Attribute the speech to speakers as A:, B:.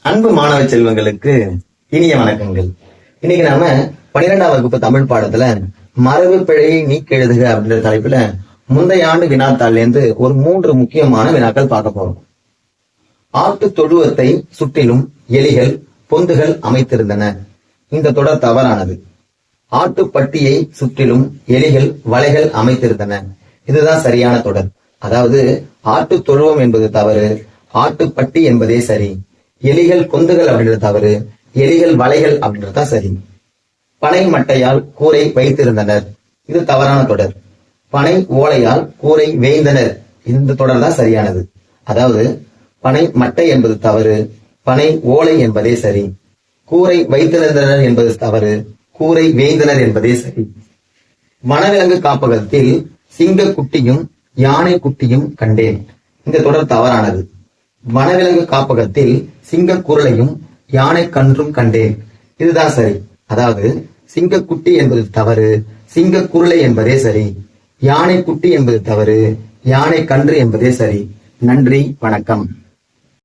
A: அன்பு மாணவ செல்வங்களுக்கு இனிய வணக்கங்கள். இன்னைக்கு நாம 12ஆம் வகுப்பு தமிழ் பாடத்துல மரபு பிழையை நீக்கி எழுதுக அப்படின்ற தலைப்புல முந்தைய ஆண்டு வினாத்தாள்ல இருந்து ஒரு 3 முக்கியமான வினாக்கள் பார்க்க போறோம். ஆட்டு தொழுவத்தை சுற்றிலும் எலிகள் பொந்துகள் அமைத்திருந்தன. இந்த தொடர் தவறானது. ஆட்டுப்பட்டியை சுற்றிலும் எலிகள் வலைகள் அமைத்திருந்தன. இதுதான் சரியான தொடர். அதாவது ஆட்டு தொழுவம் என்பது தவறு, ஆட்டுப்பட்டி என்பதே சரி. எலிகள் கொந்துகள் அப்படின்றது தவறு, எலிகள் வலைகள் அப்படின்றதுதான் சரி. பனை மட்டையால் கூரை வைத்திருந்தனர். இது தவறான தொடர். பனை ஓலையால் கூரை வேய்ந்தனர். இந்த தொடர் தான் சரியானது. அதாவது பனை மட்டை என்பது தவறு, பனை ஓலை என்பதே சரி. கூரை வைத்திருந்தனர் என்பது தவறு, கூரை வேய்ந்தனர் என்பதே சரி. வனவிலங்கு காப்பகத்தில் சிங்க குட்டியும் யானை குட்டியும் கண்டேன். இந்த தொடர் தவறானது. வனவிலங்கு காப்பகத்தில் சிங்க குரலையும் யானை கன்றும் கண்டேன். இதுதான் சரி. அதாவது சிங்கக்குட்டி என்பது தவறு, சிங்க குரலை என்பதே சரி. யானை குட்டி என்பது தவறு, யானை கன்று என்பதே சரி. நன்றி, வணக்கம்.